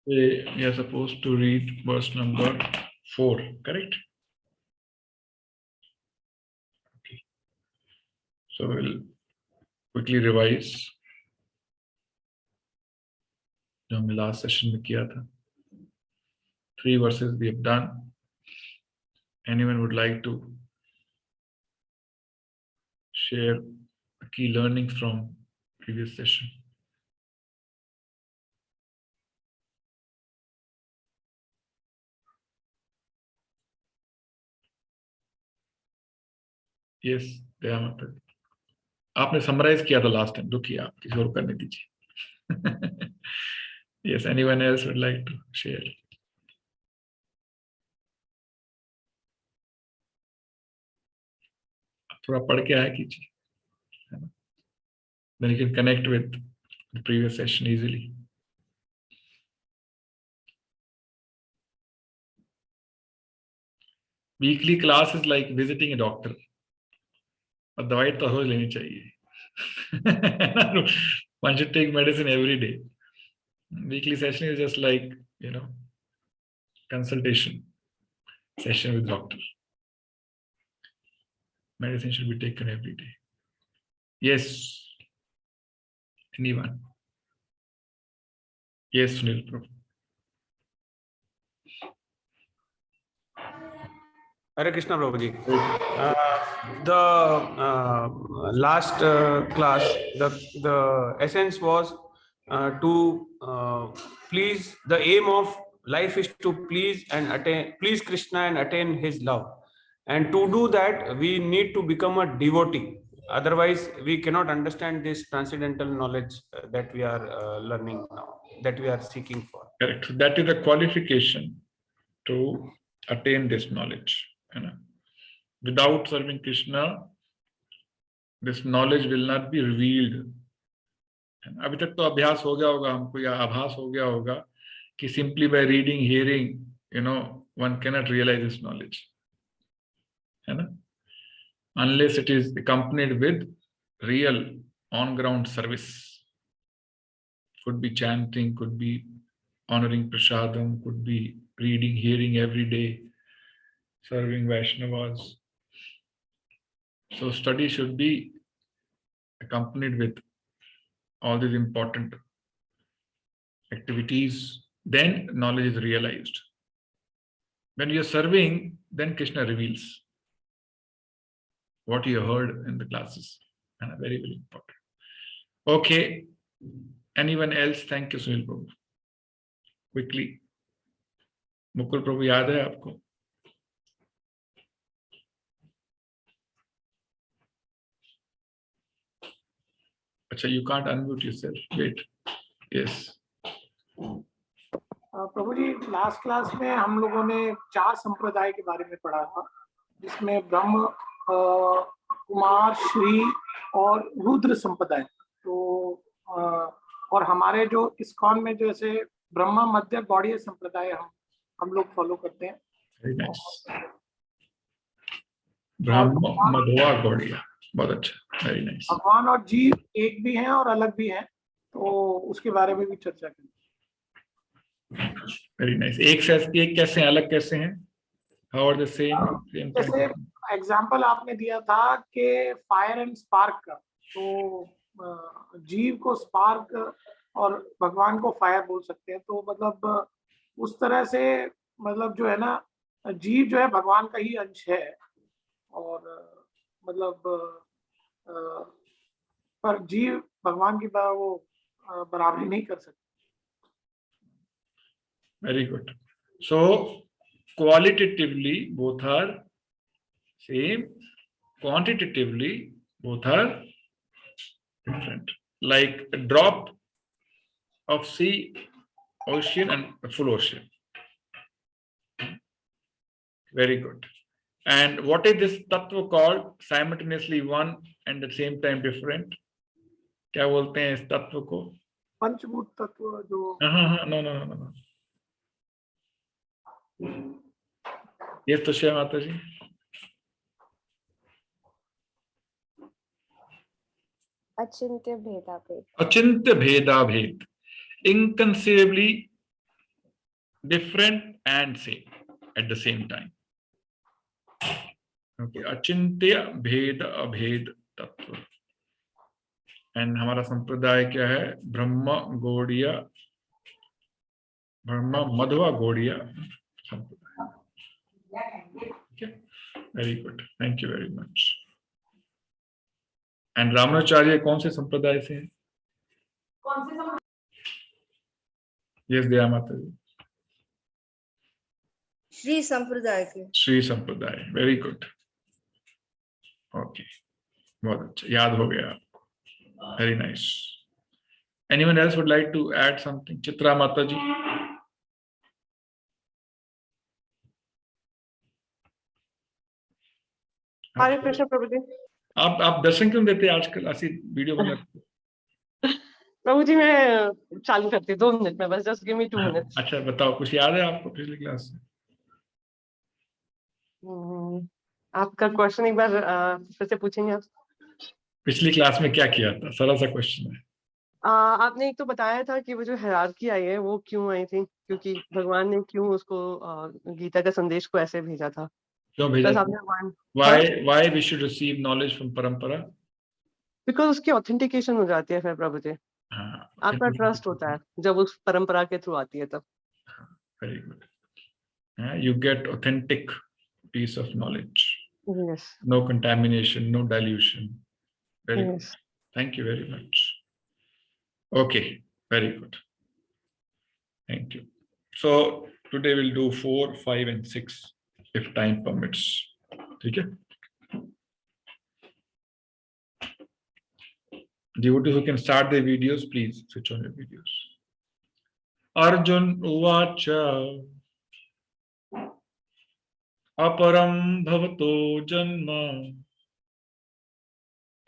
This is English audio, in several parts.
We are supposed to read verse number 4, correct? Okay. So we'll quickly revise जो हमने last session में किया था. 3 verses we have done. Anyone would like to share a key learnings from previous session? Yes, दया माता दी. आपने summarise किया था last time, दुखी आप किसी और करने दीजिए. Yes, anyone else would like to share? थोड़ा पढ़ के आया कीजिए, है ना? Then you can connect with the previous session easily. Weekly class is like visiting a doctor. और दवाई तो रोज लेनी चाहिए. One should take medicine every day. Weekly session is just like, consultation session with doctor. Medicine should be taken every day. Yes. Anyone? Yes, Sunil Prabhu. Hare Krishna Prabhuji. The last class, the essence was to please. The aim of life is to please Krishna and attain his love. And to do that, we need to become a devotee. Otherwise, we cannot understand this transcendental knowledge that we are learning now, that we are seeking for. Correct. So that is the qualification to attain this knowledge. Without serving Krishna, this knowledge will not be revealed. अभी तक तो अभ्यास हो गया होगा हमको, या आभास हो गया होगा कि simply by reading, hearing, one cannot realize this knowledge. Unless it is accompanied with real on-ground service. Could be chanting, could be honoring prasadam, could be reading, hearing every day, serving Vaishnavas. So study should be accompanied with all these important activities. Then knowledge is realized. When you are serving, then Krishna reveals what you heard in the classes. And very, very important. Okay. Anyone else? Thank you, Sunil Prabhu. Quickly. Mukul Prabhu, याद है आपको? अच्छा, you can't unmute yourself. Wait. Yes. Prabhu ji, last class में हम लोगों ने 4 संप्रदाय के बारे में पढ़ा था, जिसमें ब्रह्म, कुमार, श्री और रुद्र संप्रदाय. तो और हमारे जो इस्कॉन में जैसे ब्रह्मा, मध्य, गौड़ीय संप्रदाय हम लोग फॉलो करते हैं. ब्रह्मा, मध्वा, गौड़िया. बहुत अच्छा. Very nice. भगवान और जीव एक भी हैं और अलग भी हैं, तो उसके बारे में भी चर्चा की. Very nice. एक कैसे हैं, अलग कैसे हैं? How are the same? जैसे एग्जांपल आपने दिया था कि फायर एंड स्पार्क का, तो जीव को स्पार्क और भगवान को फायर बोल सकते हैं. तो मतलब उस तरह से, मतलब जो है ना, जीव जो है भगवान का ही अंश है, और मतलब पर जीव भगवान की वो बराबरी नहीं कर सकते. Very good. So qualitatively both are same, quantitatively both are different. Like a drop of sea, ocean and a full ocean. Very good. And what is this tattva called? Simultaneously one and at the same time different. क्या बोलते हैं इस तत्व को? पंचभूत तत्व जो. No. ये तो श्याम माता जी. अचिंत्य भेदाभेद. अचिंत्य भेदाभेद. Inconceivably different and same at the same time. Okay, अचिंत्य भेद अभेद तत्व. एंड हमारा संप्रदाय क्या है? ब्रह्म गौड़िया, ब्रह्म मध्वा गौड़िया संप्रदाय. Okay, very good, thank you very much. And Ramacharya कौन से संप्रदाय से हैं? यस दया माता जी. श्री संप्रदाय के. श्री संप्रदाय, वेरी गुड. ओके, बहुत अच्छा, याद हो गया आपको. Very nice. Anyone else would like to add something? Chitra माता जी. हरे कृष्ण प्रभु जी. आप दर्शन क्यों देते हैं आजकल? ऐसी वीडियो बनाते? प्रभु जी मैं चालू करती हूँ 2 मिनट में, बस जस्ट गिव मी 2 मिनट्स. अच्छा बताओ, कुछ याद है आपको पिछली क्लास से? आपका क्वेश्चन एक बार फिर से पूछेंगे आप? पिछली क्लास में क्या किया था? सरल सा क्वेश्चन है. आपने एक तो बताया था कि वो जो हायरार्की आई है वो क्यों आई थी, क्योंकि भगवान ने क्यों उसको गीता का संदेश को ऐसे भेजा था. क्यों भेजा प्लस था? आपने why we should receive knowledge from परंपरा? बिकॉज उसकी ऑथेंटिकेशन हो जाती है फिर प्रभु जी. हाँ, आपका ट्रस्ट होता है जब उस परंपरा के थ्रू आती है तब. Very good. You get authentic piece of knowledge. Yes. No contamination, no dilution. Very good. Yes. Thank you very much. Okay, very good. Thank you. So today we'll do 4, 5 and 6 if time permits. Okay. Devotees who can start their videos, please switch on your videos. Arjun uvacha aparam bhavato janma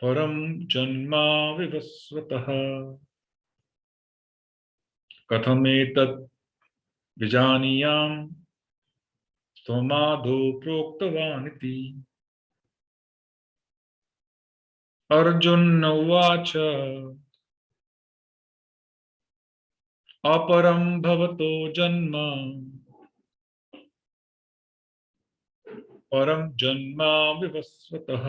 param janma vivasvataha katham etat vijaniyam त्वमादौ प्रोक्तवान् इति. अर्जुन उवाच अपरं भवतो जन्म परं जन्म विवस्वतः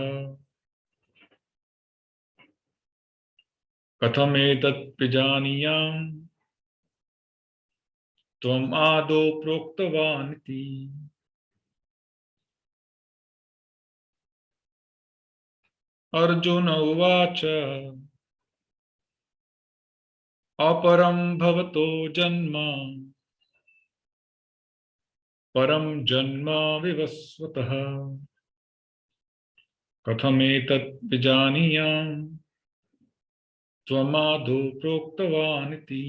कथमेतत् विजानीयाम् त्वम् आदौ प्रोक्तवान् इति. अर्जुन उवाच अपरं भवतो जन्म परं जन्म विवस्वतः कथमेतत् विजानीयाम् त्वमादौ प्रोक्तवान् इति.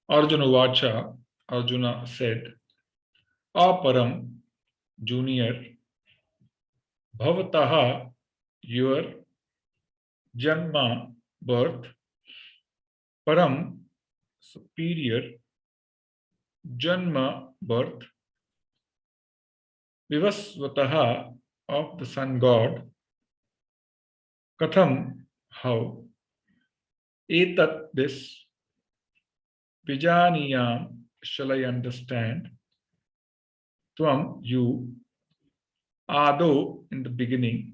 Arjuna Vacha, Arjuna said, Aparam, junior, Bhavataha, your Janma, birth, Param, superior, Janma, birth, Vivasvataha, of the sun god, Katham, how, Etat, this, Vijaniyam, shall I understand? Tvam, you, Ado, in the beginning,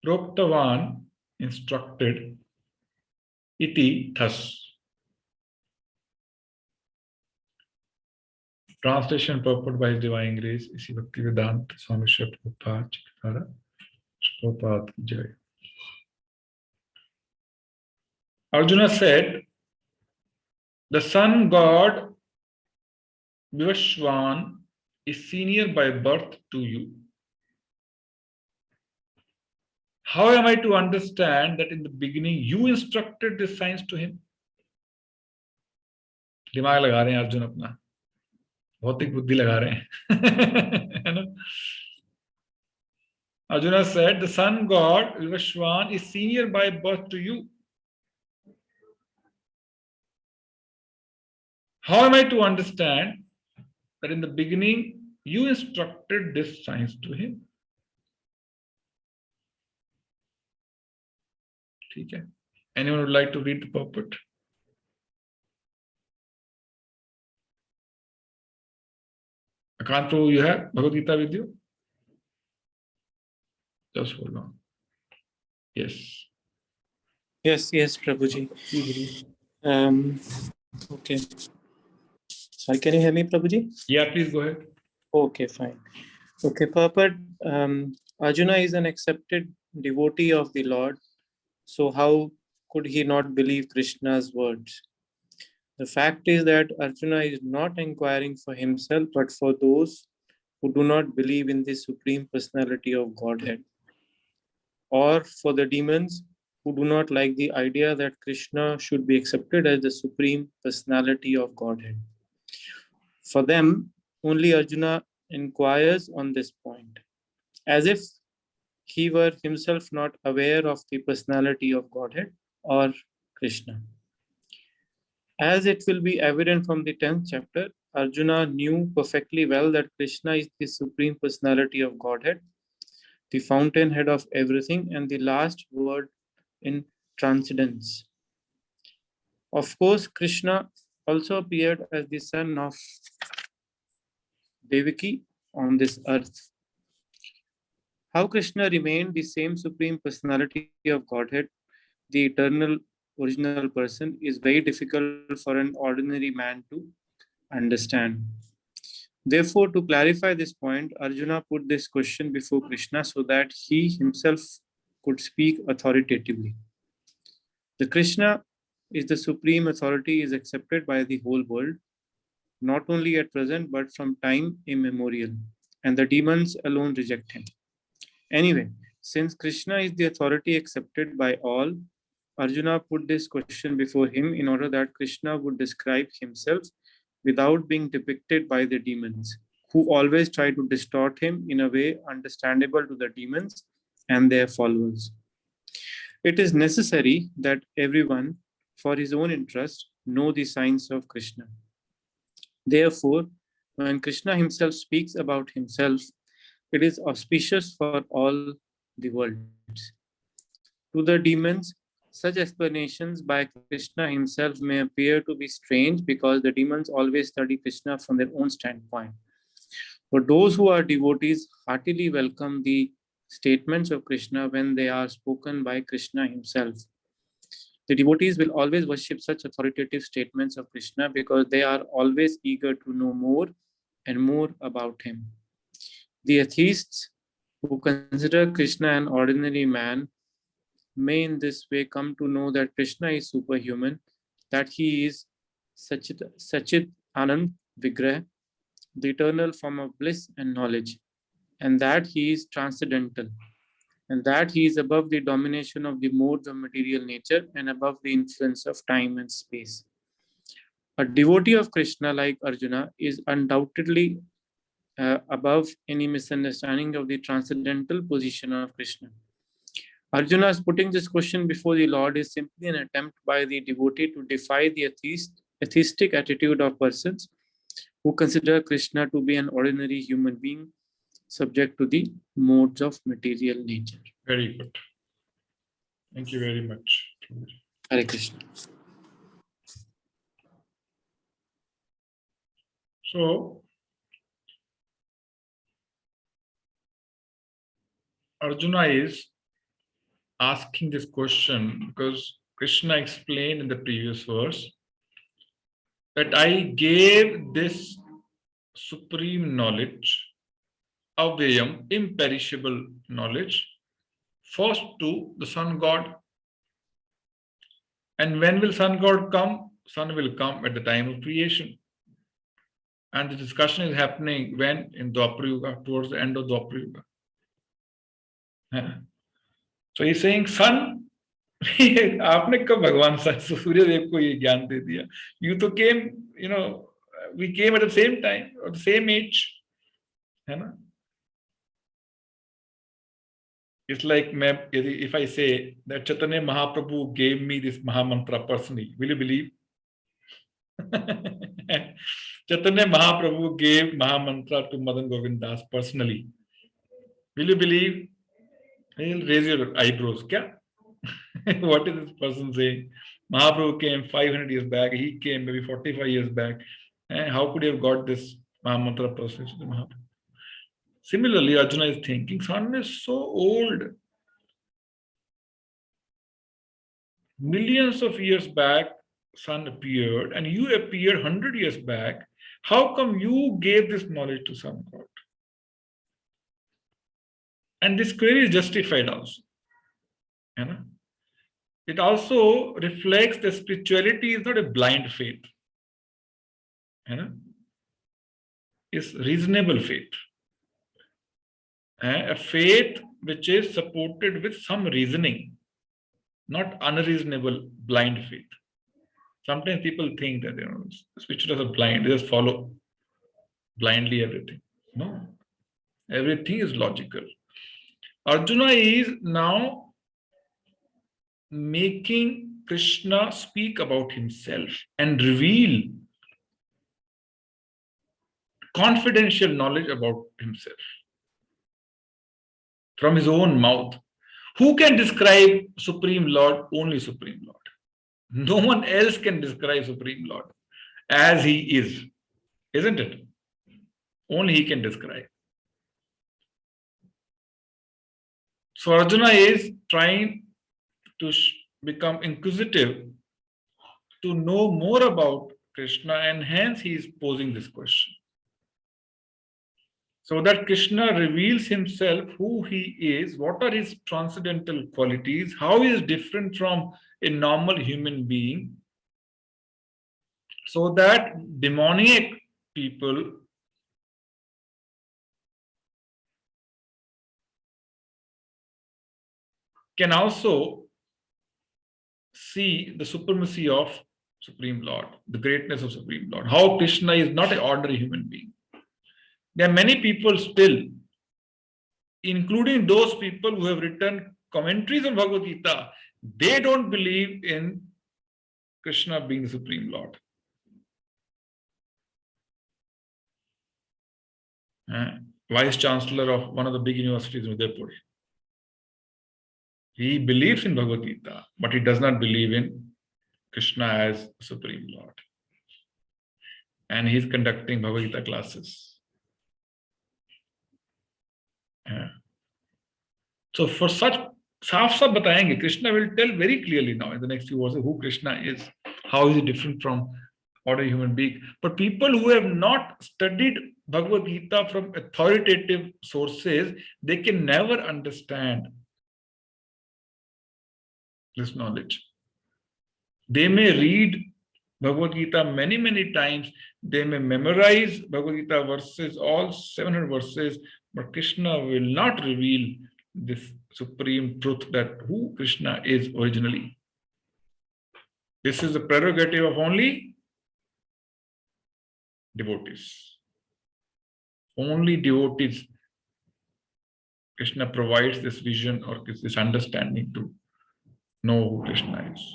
Proktavan, instructed, Iti, thus. Translation purport by His Divine Grace, Isi Bhaktivedanta Swami Sri Prabhupada Chitara, Prabhupada ki Jai. Arjuna said, the sun god Vivaswan is senior by birth to you. How am I to understand that in the beginning you instructed this science to him? दिमाग लगा रहे हैं अर्जुन अपना, भौतिक बुद्धि लगा रहे हैं है ना. Arjuna said, the sun god Vivaswan is senior by birth to you. How am I to understand that in the beginning you instructed this science to him? ठीक है. Anyone would like to read the purport? Akanto, you have Bhagavad Gita with you? Just hold on. Yes. Yes, Prabhuji. Please. Okay. Sorry, can you hear me, Prabhuji? Yeah, please go ahead. Okay, fine. Okay, Purport. Arjuna is an accepted devotee of the Lord. So how could he not believe Krishna's words? The fact is that Arjuna is not inquiring for himself, but for those who do not believe in the Supreme Personality of Godhead, or for the demons who do not like the idea that Krishna should be accepted as the Supreme Personality of Godhead. For them, only Arjuna inquires on this point, as if he were himself not aware of the personality of Godhead or Krishna. As it will be evident from the 10th chapter, Arjuna knew perfectly well that Krishna is the Supreme Personality of Godhead, the fountainhead of everything, and the last word in transcendence. Of course, Krishna also appeared as the son of Devaki on this earth. How Krishna remained the same Supreme Personality of Godhead, the eternal original person, is very difficult for an ordinary man to understand. Therefore, to clarify this point, Arjuna put this question before Krishna so that he himself could speak authoritatively. The Krishna is the supreme authority, is accepted by the whole world, not only at present but from time immemorial, and the demons alone reject him. Anyway, since Krishna is the authority accepted by all, Arjuna put this question before him in order that Krishna would describe himself without being depicted by the demons, who always try to distort him in a way understandable to the demons and their followers. It is necessary that everyone, for his own interest, know the signs of Krishna. Therefore, when Krishna himself speaks about himself, it is auspicious for all the worlds. To the demons, such explanations by Krishna himself may appear to be strange because the demons always study Krishna from their own standpoint. But those who are devotees heartily welcome the statements of Krishna when they are spoken by Krishna himself. The devotees will always worship such authoritative statements of Krishna because they are always eager to know more and more about him. The atheists who consider Krishna an ordinary man may in this way come to know that Krishna is superhuman, that he is Sachit Anand Vigrah, the eternal form of bliss and knowledge, and that he is transcendental, and that he is above the domination of the modes of material nature and above the influence of time and space. A devotee of Krishna like Arjuna is undoubtedly above any misunderstanding of the transcendental position of Krishna. Arjuna's putting this question before the Lord is simply an attempt by the devotee to defy the atheistic attitude of persons who consider Krishna to be an ordinary human being subject to the modes of material nature. Very good. Thank you very much. Hare Krishna. So, Arjuna is asking this question because Krishna explained in the previous verse that I gave this supreme knowledge, avyayam, imperishable knowledge, first to the Sun God. And when will Sun God come? Sun will come at the time of creation. And the discussion is happening when? In Dwapara Yuga, towards the end of Dwapara Yuga. So he's saying, Sun, आपने कब भगवान सूर्यदेव को ये ज्ञान दे दिया? You to came, we came at the same time, or the same age. है ना? It's like if I say that Chaitanya Mahaprabhu gave me this Mahamantra personally, will you believe? Chaitanya Mahaprabhu gave Mahamantra to Madan Govind Das personally. Will you believe? He'll raise your eyebrows. Kya? What is this person saying? Mahaprabhu came 500 years back. He came maybe 45 years back. And how could he have got this Mahamantra process. Similarly, Arjuna is thinking, son is so old. Millions of years back, sun appeared, and you appeared 100 years back. How come you gave this knowledge to some god? And this query is justified also. You know? It also reflects that spirituality is not a blind faith. You know? It's reasonable faith. A faith which is supported with some reasoning, not unreasonable blind faith. Sometimes people think that spiritualists are blind, they just follow blindly everything. No, everything is logical. Arjuna is now making Krishna speak about himself and reveal confidential knowledge about himself from his own mouth. Who can describe Supreme Lord? Only Supreme Lord. No one else can describe Supreme Lord as he is, isn't it? Only he can describe. So Arjuna is trying to become inquisitive, to know more about Krishna, and hence he is posing this question. So that Krishna reveals himself, who he is, what are his transcendental qualities, how he is different from a normal human being, so that demoniac people can also see the supremacy of Supreme Lord, the greatness of Supreme Lord, how Krishna is not an ordinary human being. There are many people still, including those people who have written commentaries on Bhagavad Gita, they don't believe in Krishna being the Supreme Lord. Vice Chancellor of one of the big universities in Udaipur. He believes in Bhagavad Gita, but he does not believe in Krishna as Supreme Lord. And he's conducting Bhagavad Gita classes. So for such, साफ साफ बताएंगे, Krishna will tell very clearly now in the next few verses who Krishna is, how is he different from ordinary human being. But people who have not studied Bhagavad Gita from authoritative sources, they can never understand this knowledge. They may read Bhagavad Gita many, many times. They may memorize Bhagavad Gita verses, all 700 verses, but Krishna will not reveal this supreme truth that who Krishna is originally. This is the prerogative of only devotees. Only devotees, Krishna provides this vision or this understanding to know who Krishna is.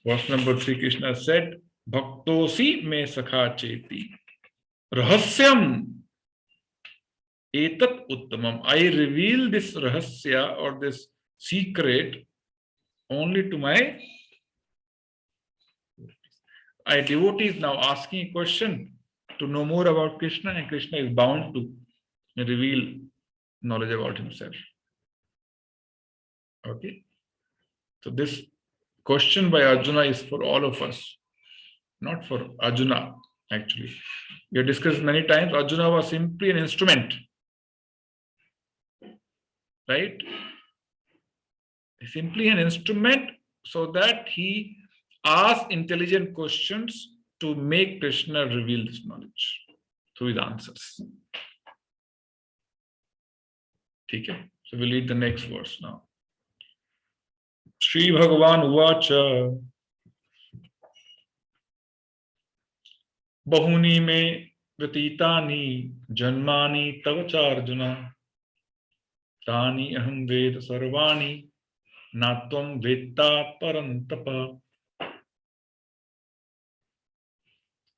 Verse number 3, Krishna said, Bhaktosi me sakha cheti rahasyam etat uttamam. I reveal this rahasya or this secret only to my devotee is now asking a question to know more about Krishna, and Krishna is bound to reveal knowledge about himself. Okay, so this question by Arjuna is for all of us, not for Arjuna. Actually, we have discussed many times, Arjuna was simply an instrument, right? Simply an instrument so that he asks intelligent questions to make Krishna reveal this knowledge through his answers. Okay, so we'll read the next verse now. Shri Bhagavan Uvacha Bahuni me Vyatitani Janmani Tavacha Arjuna Tani Aham Ved Sarvani Natvam Vetta Parantapa.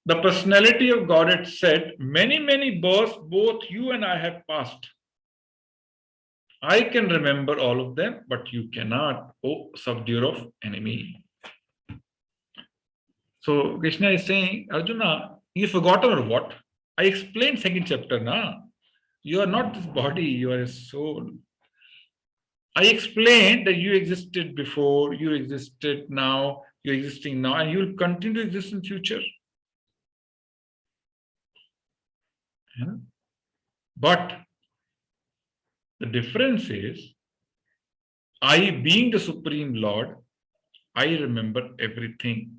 The personality of Godhead said, many, many births both you and I have passed. I can remember all of them, but you cannot, O subduer of enemy. So Krishna is saying, Arjuna, You forgotten or what? I explained second chapter now. You are not this body, you are a soul. I explained that you existed before, you existed now, you're existing now, and you will continue to exist in future. Yeah. But the difference is, I being the Supreme Lord, I remember everything.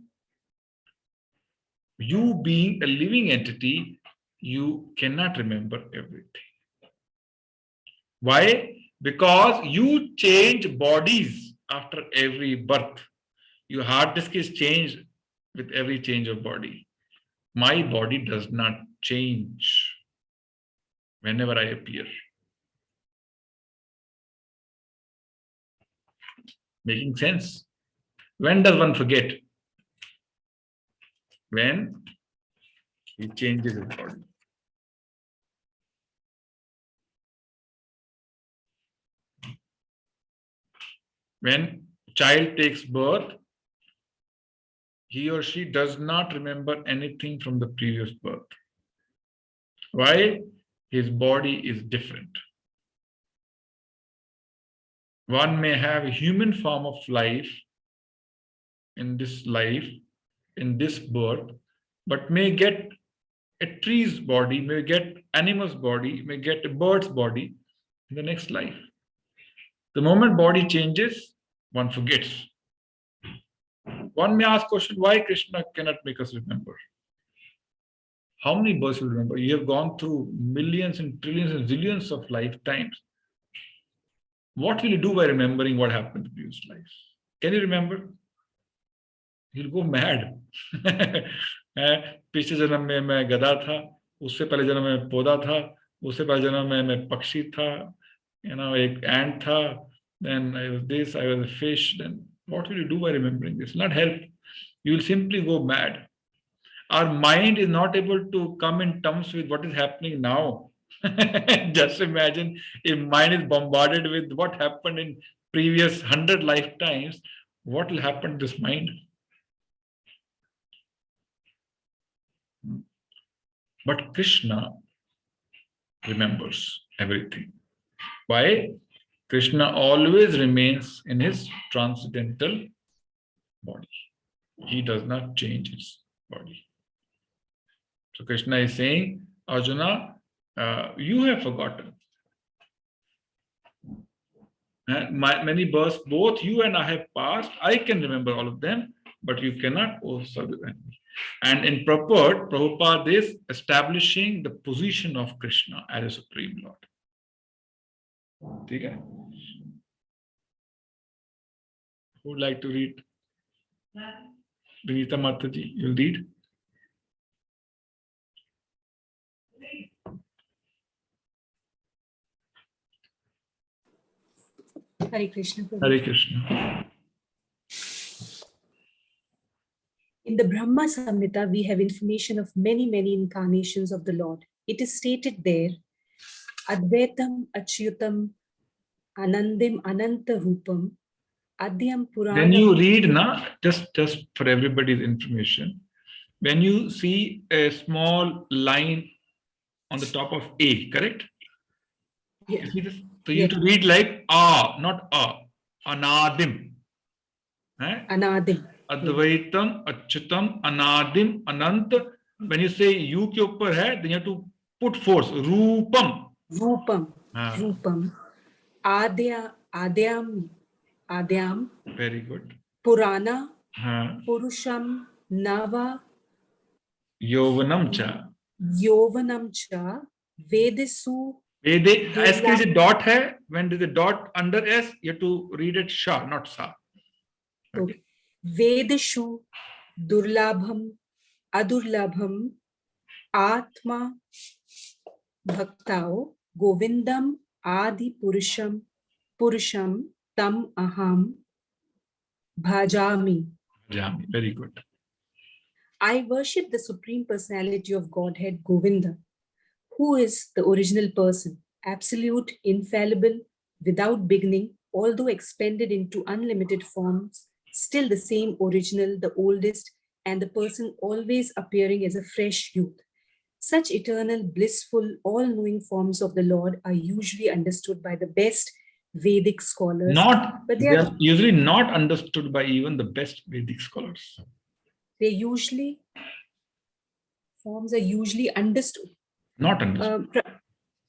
You being a living entity, you cannot remember everything. Why? Because you change bodies after every birth. Your hard disk is changed with every change of body. My body does not change whenever I appear. Making sense? When does one forget? When he changes his body. When child takes birth, he or she does not remember anything from the previous birth. Why? His body is different. One may have a human form of life, in this birth, but may get a tree's body, may get animal's body, may get a bird's body in the next life. The moment body changes, one forgets. One may ask question, why Krishna cannot make us remember? How many births you remember? You have gone through millions and trillions and zillions of lifetimes. What will you do by remembering what happened in the previous life? Can you remember? You'll go mad. पिछले जन्म में मैं गधा था, उससे पहले जन्म में पौधा था, उससे पहले जन्म में मैं पक्षी था, एक ant था, then I was this, I was a fish. Then what will you do by remembering this? Not help. You will simply go mad. Our mind is not able to come in terms with what is happening now. Just imagine if mind is bombarded with what happened in previous 100 lifetimes, what will happen to this mind? But Krishna remembers everything. Why? Krishna always remains in his transcendental body. He does not change his body. So Krishna is saying, Arjuna, you have forgotten. Many births, both you and I have passed. I can remember all of them, but you cannot also remember me. And in purport, Prabhupada is establishing the position of Krishna as a Supreme Lord. Okay? Who would like to read? Vinita Mataji, you'll read? Hare Krishna. Hare Krishna. In the Brahma Samhita, we have information of many, many incarnations of the Lord. It is stated there, Advaitam Achyutam Anandim Ananta Rupam Adyam Puranam. When you read, just for everybody's information, when you see a small line on the top of A, correct? Yeah. You see this? So you have to read like A, not A. Anadim. Anadim. Advaitam, Achyutam, Anadim, Anant. When you say U ke upar hai, then you have to put force. Rupam. Rupam. Rupam. Adyam. Very good. Purana. Purusham. Nava. Yovanam cha. Yovanam cha. Vedesu. Vede, S ke liye dot hai. When there is a dot under S, you have to read it Sha, not Sa. Okay. Vedeshu Durlabham Adurlabham Atma Bhaktao Govindam Adi Purusham Tam Aham Bhajami. Bhajami. Very good. I worship the Supreme Personality of Godhead Govinda, who is the original person, absolute, infallible, without beginning, although expanded into unlimited forms, still the same original, the oldest, and the person always appearing as a fresh youth. Such eternal, blissful, all-knowing forms of the Lord are usually understood by the best Vedic scholars, but they are usually not understood by even the best Vedic scholars. Forms are usually understood. Not understood.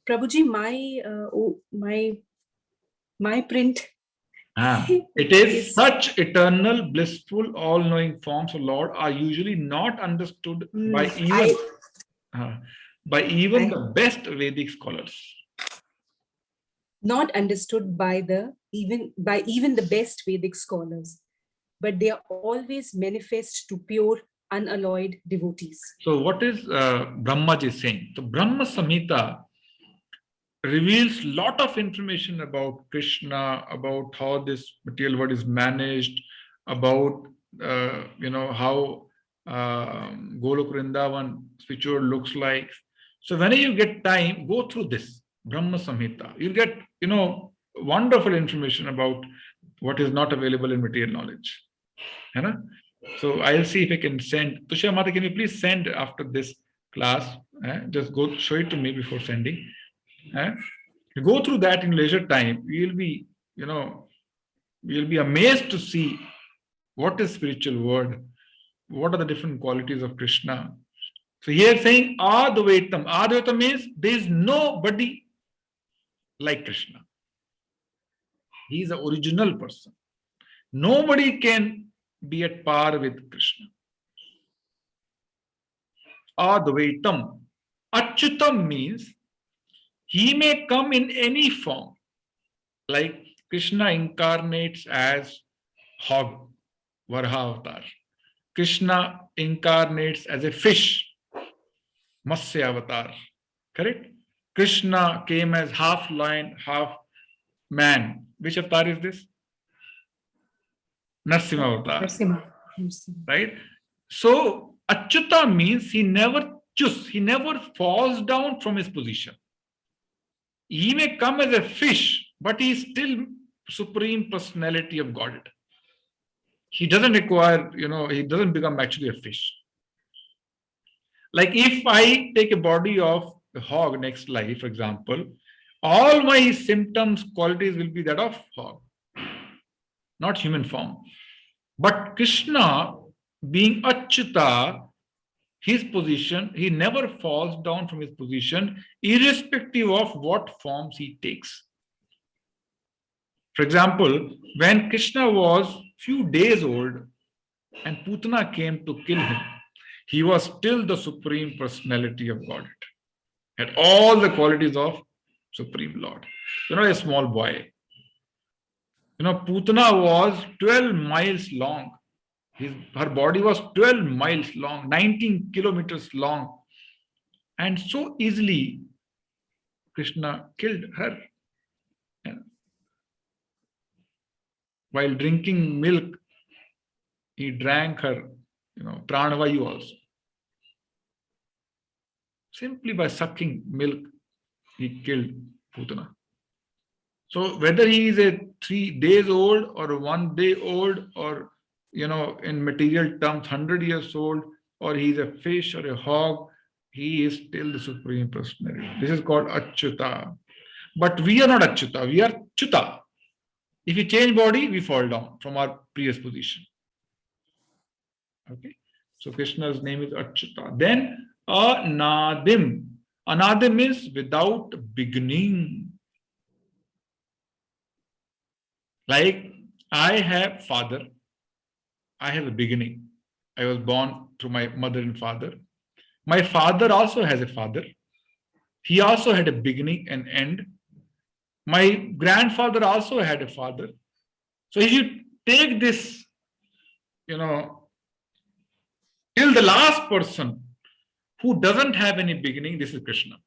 Prabhuji, my print. It is such eternal, blissful, all-knowing forms of Lord are usually not understood by even the best Vedic scholars. Not understood by even the best Vedic scholars, but they are always manifest to pure, unalloyed devotees. So what is Brahmaji saying? So Brahma Samhita reveals a lot of information about Krishna, about how this material world is managed, about how Golok Vrindavan spiritual looks like. So whenever you get time, go through this Brahma Samhita. You'll get wonderful information about what is not available in material knowledge. So I'll see if I can send. Tushya Mata, can you please send after this class? Just go show it to me before sending. You go through that in leisure time. You'll be amazed to see what is spiritual world, what are the different qualities of Krishna. So here saying Advaitam. Advaitam means there is nobody like Krishna. He is the original person. Nobody can be at par with Krishna. Advaitam. Achyutam means he may come in any form. Like Krishna incarnates as hog, Varha avatar. Krishna incarnates as a fish, Matsya avatar. Correct? Krishna came as half lion, half man. Which avatar is this? Narsimha avatar. Right? So Achyuta means he never falls down from his position. He may come as a fish, but he is still supreme personality of Godhead. He doesn't require, he doesn't become actually a fish. Like if I take a body of a hog next life, for example, all my symptoms, qualities will be that of hog, not human form. But Krishna, being Achyuta, his position, he never falls down from his position, irrespective of what forms he takes. For example, when Krishna was few days old and Putana came to kill him, he was still the supreme personality of Godhead, had all the qualities of Supreme Lord. A small boy. Putana was 12 miles long. Her body was 12 miles long, 19 kilometers long. And so easily, Krishna killed her. While drinking milk, he drank her, pranavayu also. Simply by sucking milk, he killed Putana. So whether he is a 3 days old or 1 day old or, in material terms, 100 years old, or he is a fish or a hog, he is still the Supreme Personality. This is called Achyuta. But we are not Achyuta, we are Chuta. If we change body, we fall down from our previous position. Okay. So Krishna's name is Achyuta. Then Anadim. Anadim is without beginning. Like I have father, I have a beginning. I was born through my mother and father. My father also has a father. He also had a beginning and end. My grandfather also had a father. So if you take this, till the last person who doesn't have any beginning, this is Krishna.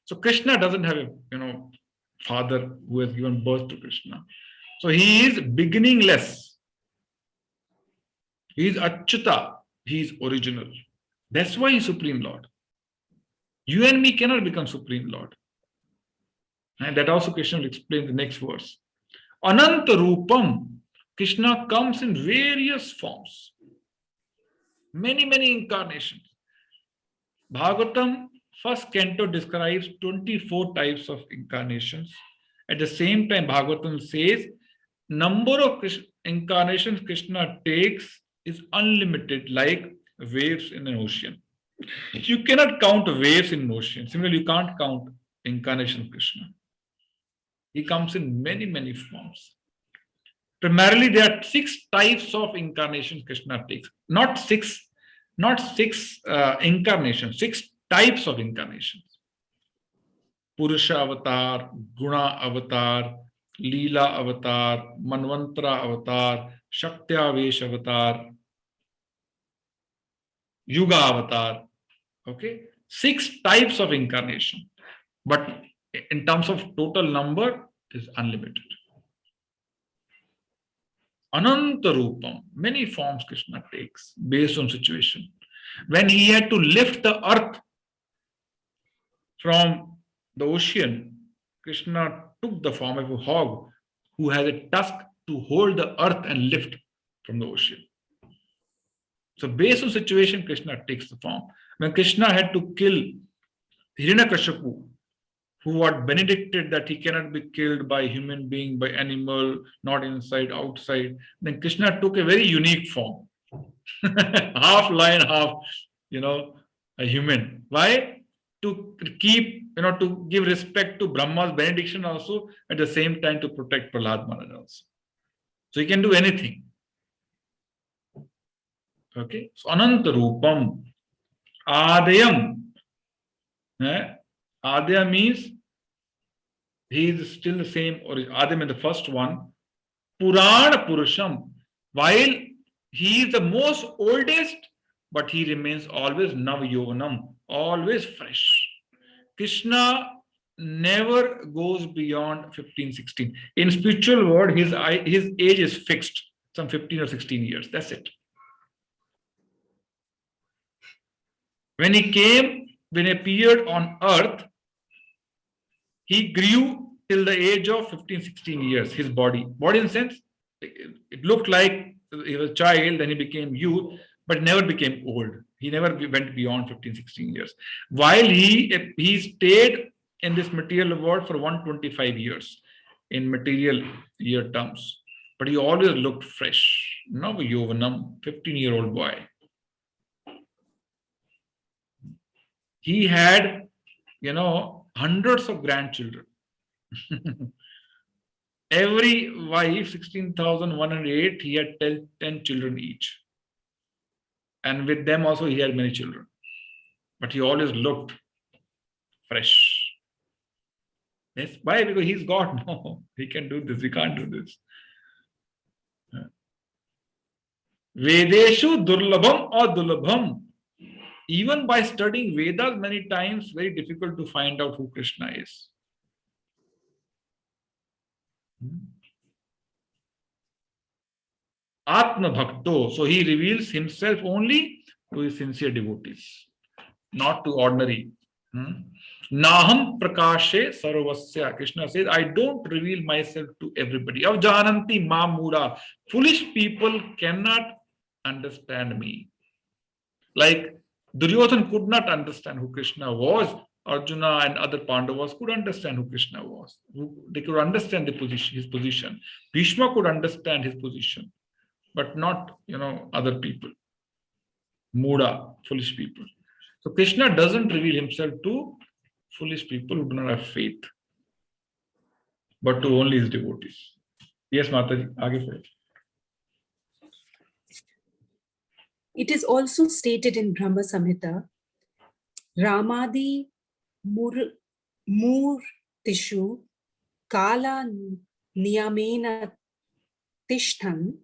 So Krishna doesn't have a, father who has given birth to Krishna. So he is beginningless. He is Achyuta. He is original. That's why he is Supreme Lord. You and me cannot become Supreme Lord. And that also Krishna will explain the next verse. Ananta Rupam. Krishna comes in various forms. Many incarnations. Bhagavatam, first canto describes 24 types of incarnations. At the same time, Bhagavatam says number of incarnations Krishna takes is unlimited, like waves in an ocean. You cannot count waves in an ocean. Similarly, you can't count incarnation of Krishna. He comes in many forms. Primarily, there are 6 types of incarnations Krishna takes. Not six incarnations, 6 types of incarnations. Purusha avatar, Guna avatar, Leela avatar, Manvantara avatar, Shaktiavesh avatar, Yuga avatar. Okay, 6 types of incarnation, but in terms of total number is unlimited. Ananta Rupam, many forms Krishna takes based on situation. When he had to lift the earth from the ocean, Krishna took the form of a hog who has a tusk to hold the earth and lift from the ocean. So based on situation, Krishna takes the form. When Krishna had to kill Hiranyakashipu, who was benedicted that he cannot be killed by human being, by animal, not inside, outside, then Krishna took a very unique form. Half lion, half, a human. Why? To keep, to give respect to Brahma's benediction also, at the same time to protect Prahlad Maharaj also. So he can do anything. Okay, so Ananta Rupam, Adayam. Adya means he is still the same, or Adya in the first one. Purana Purusham, while he is the most oldest, but he remains always Nav Yovanam, always fresh. Krishna never goes beyond 15, 16. In spiritual world, his age is fixed, some 15 or 16 years. That's it. When he appeared on earth, he grew till the age of 15, 16 years, his body. Body in the sense, it looked like he was a child, then he became youth, but never became old. He never went beyond 15, 16 years. While he stayed in this material world for 125 years in material year terms. But he always looked fresh. Now Yovanam, 15-year-old boy. He had, hundreds of grandchildren. Every wife, 16,108, he had 10 children each. And with them also he had many children. But he always looked fresh. Yes. Why? Because he's God. No, he can do this. He can't do this. Vedeshu durlabham or dulabham. Even by studying Vedas many times, very difficult to find out who Krishna is. Atma Bhakto. So he reveals himself only to his sincere devotees, not to ordinary. Naham prakashe sarvasya. Krishna says, I don't reveal myself to everybody. Avjananti mamura. Foolish people cannot understand me. Like Duryodhana could not understand who Krishna was. Arjuna and other Pandavas could understand who Krishna was. They could understand his position. Bhishma could understand his position, but not, other people. Muda, foolish people. So Krishna doesn't reveal himself to foolish people who do not have faith, but to only his devotees. Yes, Mataji, aage pade. It is also stated in Brahma Samhita, Ramadi Murtishu Kala Niyamena Tishtan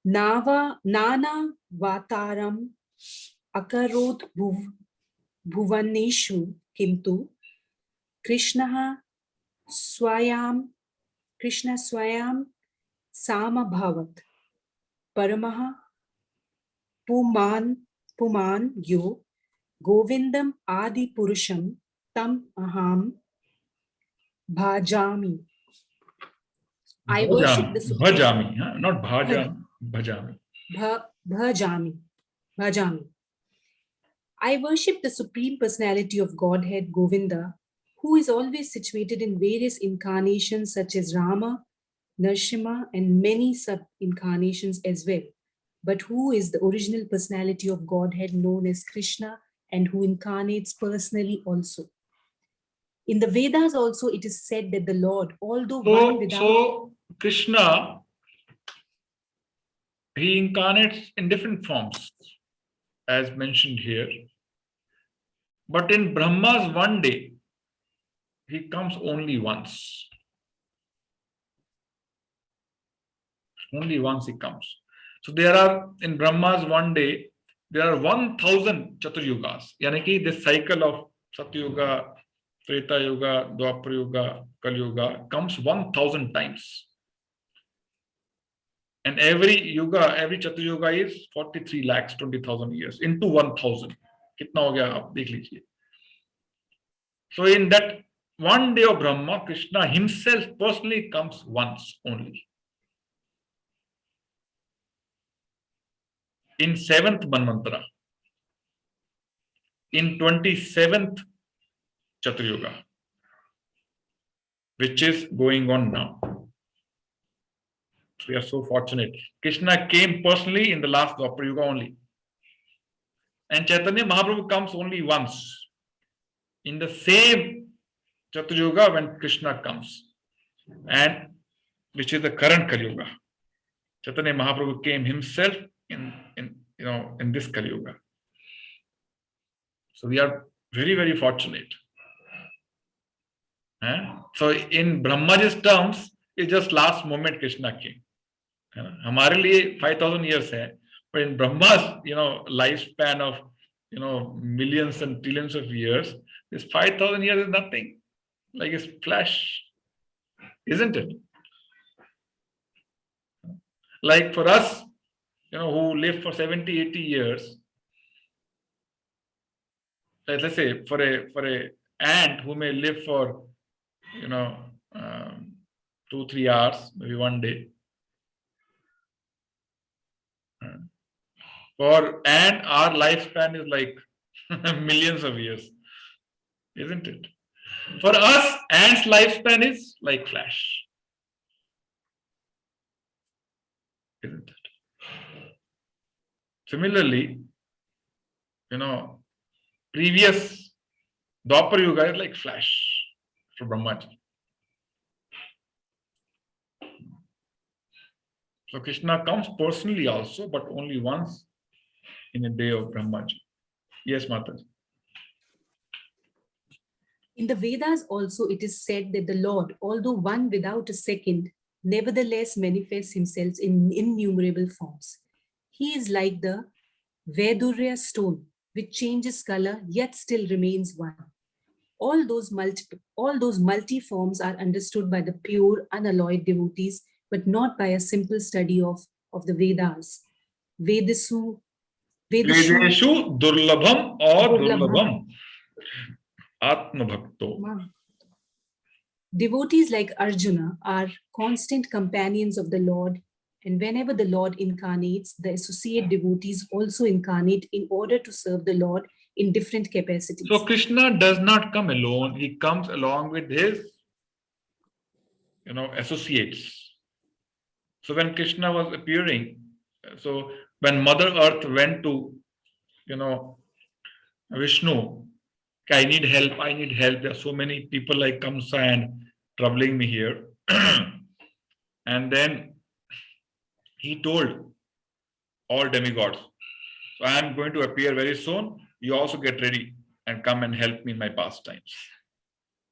Nana Vataram Akarod Bhuvaneshu Kintu Krishna Swayam Samabhavat Paramaha Puman Yo Govindam Adi Purusham Tam Aham Bhajami. I worship the Supreme. Bhajami, not Bhajami. Bhajami. Bhajami. bhajami. I worship the Supreme Personality of Godhead, Govinda, who is always situated in various incarnations such as Rama, Narsimha, and many sub-incarnations as well, but who is the original personality of Godhead known as Krishna and who incarnates personally also. In the Vedas also it is said that the Lord, although one without... So Krishna, he incarnates in different forms, as mentioned here. But in Brahma's one day, he comes only once. Only once he comes. So there are, in Brahma's one day, there are 1,000 Chaturyugas. Yani ki this cycle of Satyuga, Treta Yuga, Dwapar Yuga, Kali Yuga comes 1,000 times. And every yuga, every Chaturyuga is 43 lakhs 20,000 years into 1,000. Kitna ho gaya aap dekh lijiye. So in that one day of Brahma, Krishna himself personally comes once only. In 7th Manvantara, in 27th Chaturyuga, which is going on now. We are so fortunate. Krishna came personally in the last Dwapar Yuga only. And Chaitanya Mahaprabhu comes only once. In the same Chaturyuga when Krishna comes. And which is the current Kali Yuga. Chaitanya Mahaprabhu came himself in this Kali Yuga. So we are very, very fortunate. So in Brahmaji's terms, it's just last moment Krishna came. हमारे लिए 5,000 years है, but in Brahma's lifespan of millions and trillions of years, this 5,000 years is nothing, like it's flash, isn't it? Like for us, who live for 70, 80 years, let's say for a ant who may live for 2-3 hours, maybe one day. For ant, our lifespan is like millions of years, isn't it? For us, ant's lifespan is like flash, isn't it? Similarly, previous Dwapar Yuga is like flash for Brahmaji. So Krishna comes personally also, but only once in a day of Brahmaji. Yes, Mataji. In the Vedas also it is said that the Lord, although one without a second, nevertheless manifests himself in innumerable forms. He is like the Vaidurya stone, which changes color yet still remains one. All those multi forms are understood by the pure, unalloyed devotees, but not by a simple study of the Vedas. Vedeshu Durlabham or Durlabham. Atma Bhakto. Devotees like Arjuna are constant companions of the Lord, and whenever the Lord incarnates, the associate devotees also incarnate in order to serve the Lord in different capacities. So Krishna does not come alone, he comes along with his associates. So when Krishna was appearing, so when Mother Earth went to Vishnu, I need help, there are so many people like Kamsa and troubling me here. And then he told all demigods, so I am going to appear very soon, you also get ready and come and help me in my pastimes.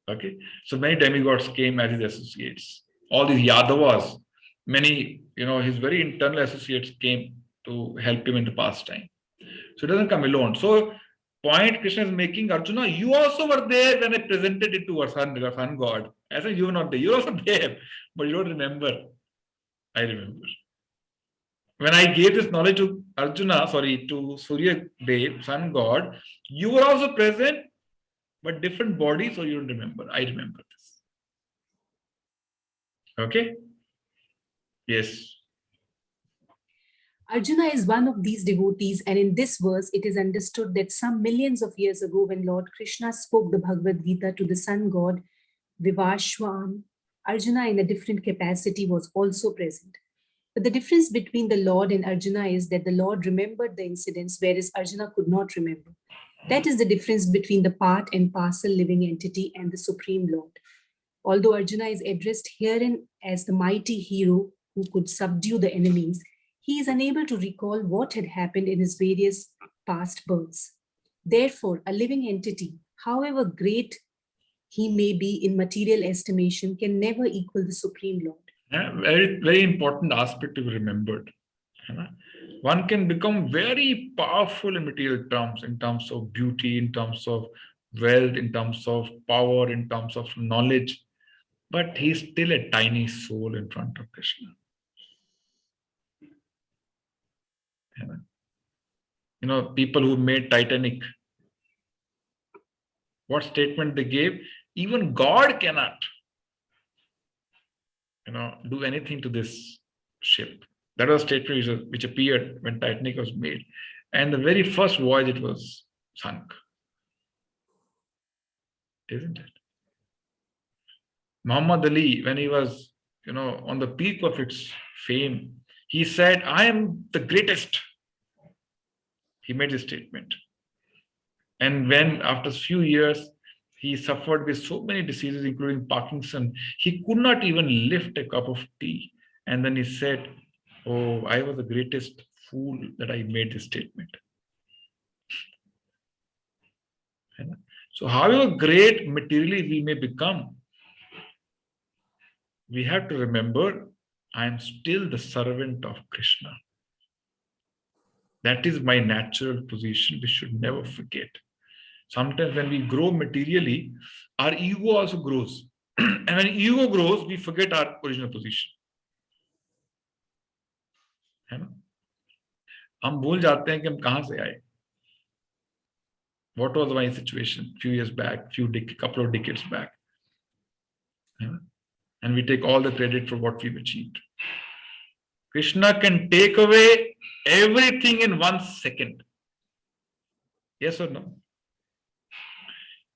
Okay, so many demigods came as his associates. All these Yadavas, many, his very internal associates came to help him in the pastime. So he doesn't come alone. So point Krishna is making, Arjuna, you also were there when I presented it to our sun god. I said, you were not there. You're also there, but you don't remember. I remember. When I gave this knowledge to to Surya Dev, sun god, you were also present, but different body, so you don't remember. I remember this. Okay? Yes. Arjuna is one of these devotees, and in this verse, it is understood that some millions of years ago, when Lord Krishna spoke the Bhagavad Gita to the sun god Vivashwan, Arjuna, in a different capacity, was also present. But the difference between the Lord and Arjuna is that the Lord remembered the incidents, whereas Arjuna could not remember. That is the difference between the part and parcel living entity and the Supreme Lord. Although Arjuna is addressed herein as the mighty hero who could subdue the enemies, he is unable to recall what had happened in his various past births. Therefore, a living entity, however great he may be in material estimation, can never equal the Supreme Lord. Yeah, very, very important aspect to be remembered. One can become very powerful in material terms, in terms of beauty, in terms of wealth, in terms of power, in terms of knowledge, but he's still a tiny soul in front of Krishna. You know, people who made Titanic, what statement they gave? Even God cannot, do anything to this ship. That was a statement which appeared when Titanic was made. And the very first voyage it was sunk. Isn't it? Muhammad Ali, when he was, on the peak of its fame, he said, "I am the greatest." He made this statement. And when after a few years, he suffered with so many diseases, including Parkinson, he could not even lift a cup of tea. And then he said, "Oh, I was the greatest fool that I made this statement." So however great materially we may become, we have to remember, I am still the servant of Krishna. That is my natural position. We should never forget. Sometimes when we grow materially, our ego also grows. And when ego grows, we forget our original position. है ना? हम भूल जाते हैं कि हम कहां से आए. What was my situation few years back, couple of decades back? And we take all the credit for what we've achieved. Krishna can take away everything in 1 second. Yes or no?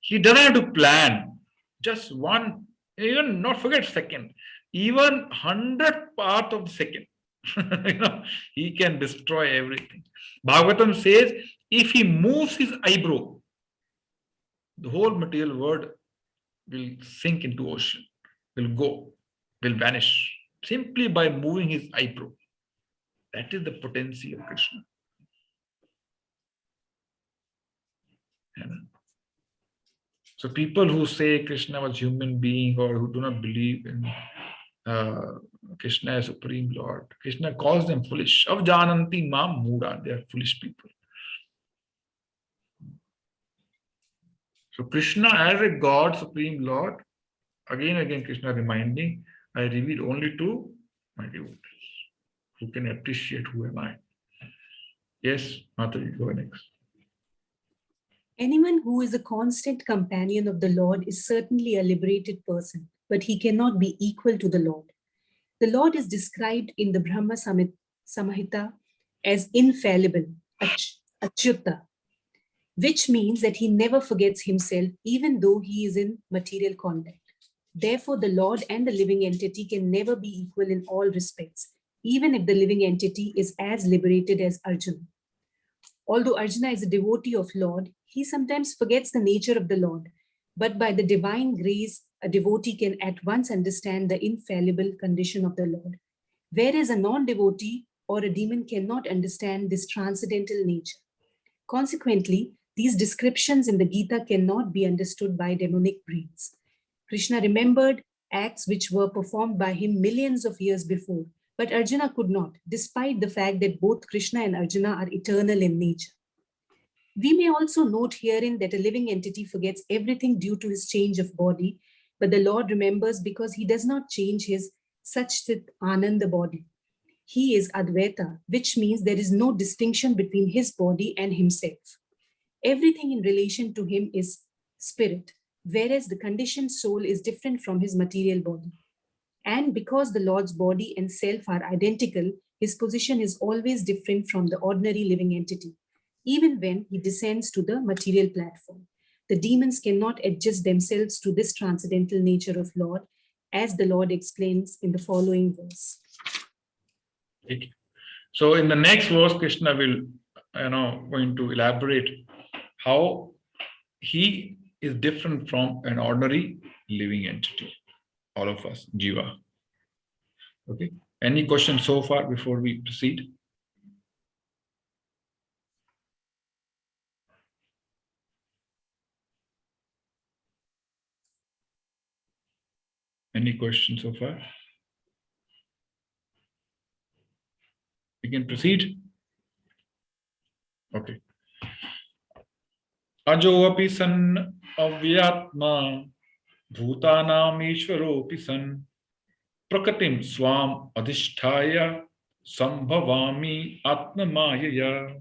He doesn't have to plan. Just one, even not forget second, even 100th part of the second. He can destroy everything. Bhagavatam says, if he moves his eyebrow, the whole material world will sink into ocean, will go, will vanish, simply by moving his eyebrow. That is the potency of Krishna. So people who say Krishna was human being, or who do not believe in Krishna as Supreme Lord, Krishna calls them foolish. Avjananti mam muda, they are foolish people. So Krishna as a God, Supreme Lord, again and again Krishna reminding, I reveal only to my devotees who can appreciate who am I. Yes, Mataji, go next. Anyone who is a constant companion of the Lord is certainly a liberated person, but he cannot be equal to the Lord. The Lord is described in the Brahma Samhita as infallible, achyuta, which means that he never forgets himself, even though he is in material contact. Therefore, the Lord and the living entity can never be equal in all respects, even if the living entity is as liberated as Arjuna. Although Arjuna is a devotee of Lord, he sometimes forgets the nature of the Lord. But by the divine grace, a devotee can at once understand the infallible condition of the Lord, whereas a non-devotee or a demon cannot understand this transcendental nature. Consequently, these descriptions in the Gita cannot be understood by demonic brains. Krishna remembered acts which were performed by him millions of years before, but Arjuna could not, despite the fact that both Krishna and Arjuna are eternal in nature. We may also note herein that a living entity forgets everything due to his change of body, but the Lord remembers because he does not change his Sachchit Ananda body. He is Advaita, which means there is no distinction between his body and himself. Everything in relation to him is spirit, whereas the conditioned soul is different from his material body. And because the Lord's body and self are identical, His position is always different from the ordinary living entity, even when he descends to the material platform. The demons cannot adjust themselves to this transcendental nature of Lord, as the Lord explains in the following verse. Okay. So in the next verse, Krishna will, going to elaborate how he is different from an ordinary living entity. All of us, Jiva. Okay. Any questions so far before we proceed? Any questions so far? We can proceed. Okay. Ajo api san avyatma bhutanam ishvaropi san prakatim swam adhisthaya sambhavami atmamayaya.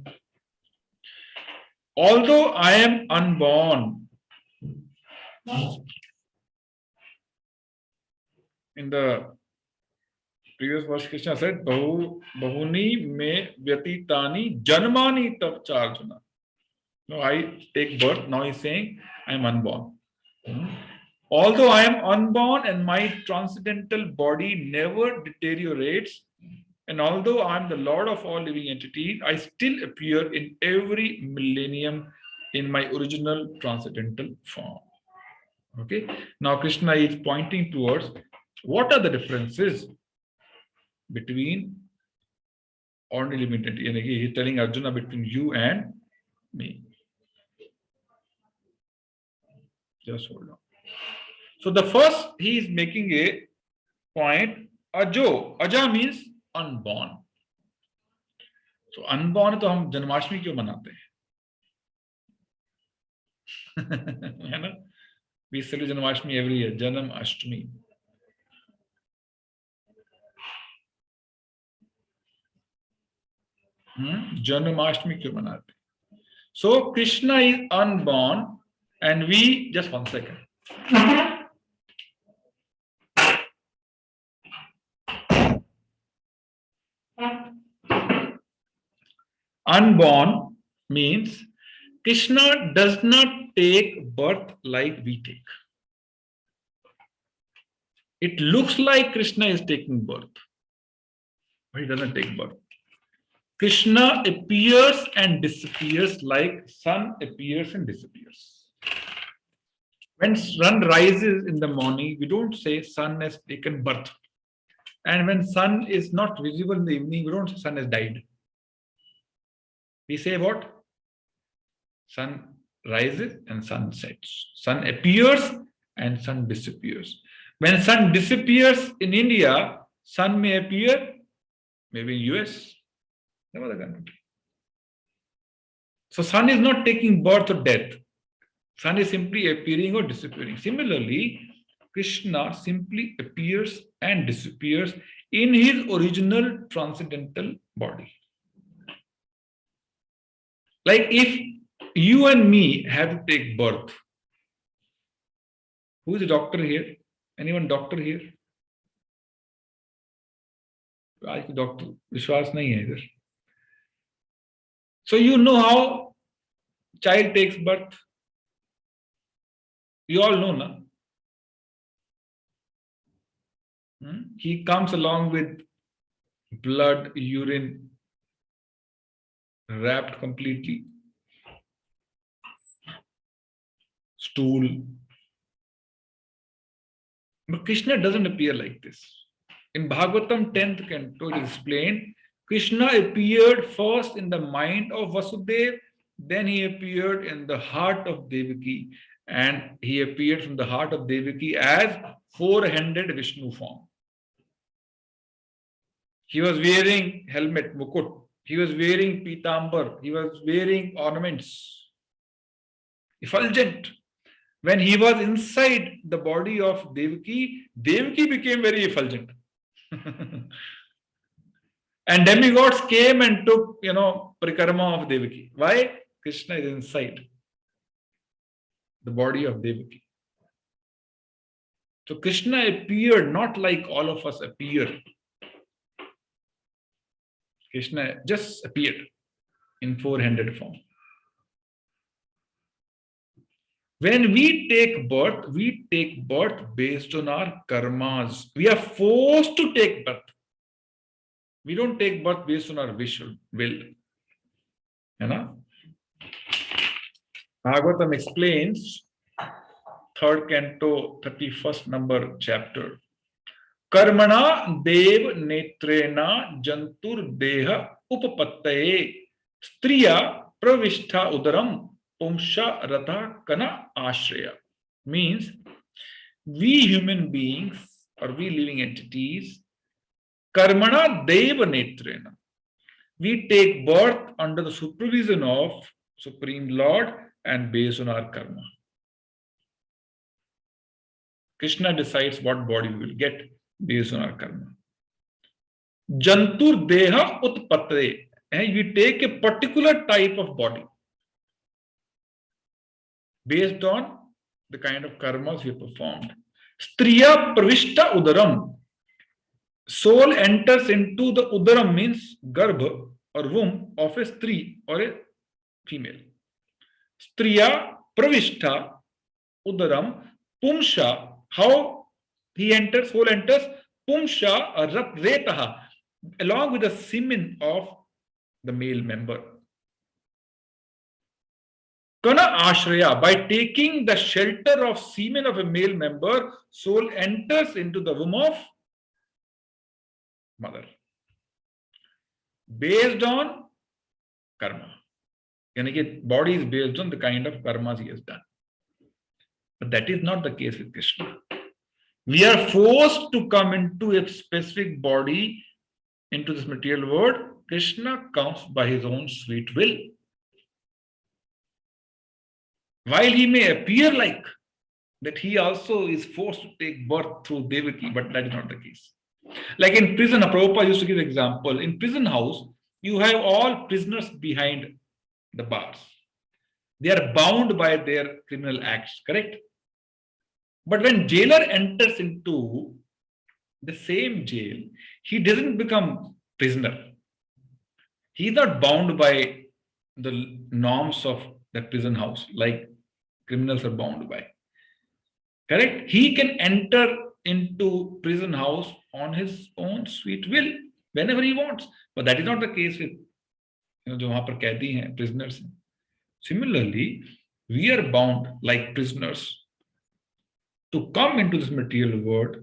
Although I am unborn, in the previous verse, Krishna said, Bahuni me vyatitani janmani tav charjuna. No, I take birth. Now he's saying, I am unborn. Although I am unborn and my transcendental body never deteriorates, and although I am the Lord of all living entities, I still appear in every millennium in my original transcendental form. Okay. Now Krishna is pointing towards what are the differences between ordinary living entity. And he's telling Arjuna between you and me. Just hold on. So the first, he is making a point. Ajo. Aja means unborn. So unborn तो हम जन्माष्टमी क्यों मनाते हैं? है ना? We celebrate Janmashtami every year. Janmashtami. Janmashtami क्यों मनाते हैं? So Krishna is unborn, and we just 1 second. Unborn means Krishna does not take birth like we take. It looks like Krishna is taking birth, but he doesn't take birth. Krishna appears and disappears like sun appears and disappears. When sun rises in the morning, we don't say sun has taken birth. And when sun is not visible in the evening, we don't say sun has died. We say what? Sun rises and sun sets. Sun appears and sun disappears. When sun disappears in India, sun may appear maybe in US, some other country. So sun is not taking birth or death. Sun is simply appearing or disappearing. Similarly, Krishna simply appears and disappears in his original transcendental body. Like if you and me have to take birth, who is a doctor here? Anyone doctor here? आज doctor विश्वास नहीं है इधर. So you know how child takes birth. You all know, na? He comes along with blood, urine, wrapped completely, stool. But Krishna doesn't appear like this. In Bhagavatam 10th canto, it is explained, Krishna appeared first in the mind of Vasudeva, then he appeared in the heart of Devaki, and he appeared from the heart of Devaki as four-handed Vishnu form. He was wearing helmet, mukut. He was wearing pitambar. He was wearing ornaments. Effulgent. When he was inside the body of Devaki, Devaki became very effulgent. And demigods came and took, parikrama of Devaki. Why? Krishna is inside the body of Devaki. So Krishna appeared not like all of us appear. Krishna just appeared in four-handed form. When we take birth based on our karmas. We are forced to take birth. We don't take birth based on our will. You know? Bhagavatam explains, 3rd canto, 31st number chapter. Karmana dev netrena jantur deha upapattaye striya pravishta udaram pumsha ratha kana ashraya. Means we human beings or we living entities, karmana dev netrena, we take birth under the supervision of Supreme Lord and based on our karma. Krishna decides what body we will get based on our karma. Jantur deha utpatre. We take a particular type of body based on the kind of karmas we performed. Striya pravishta udaram. Soul enters into the udaram, means garbha or womb of a stri or a female. Striya pravishta udaram pumsha. How he enters, soul enters, pumsha retaha, along with the semen of the male member. Kana ashraya, by taking the shelter of semen of a male member, soul enters into the womb of mother. Based on karma. Yani body is based on the kind of karmas he has done. But that is not the case with Krishna. We are forced to come into a specific body, into this material world. Krishna comes by his own sweet will. While he may appear like that, he also is forced to take birth through Devaki, but that is not the case. Like in prison, Prabhupada used to give an example. In prison house, you have all prisoners behind the bars. They are bound by their criminal acts, correct? But when jailer enters into the same jail, he doesn't become prisoner. He is not bound by the norms of the prison house like criminals are bound by. Correct? He can enter into prison house on his own sweet will whenever he wants. But that is not the case with जो वहां पर कैदी हैं, prisoners. Similarly, we are bound like prisoners to come into this material world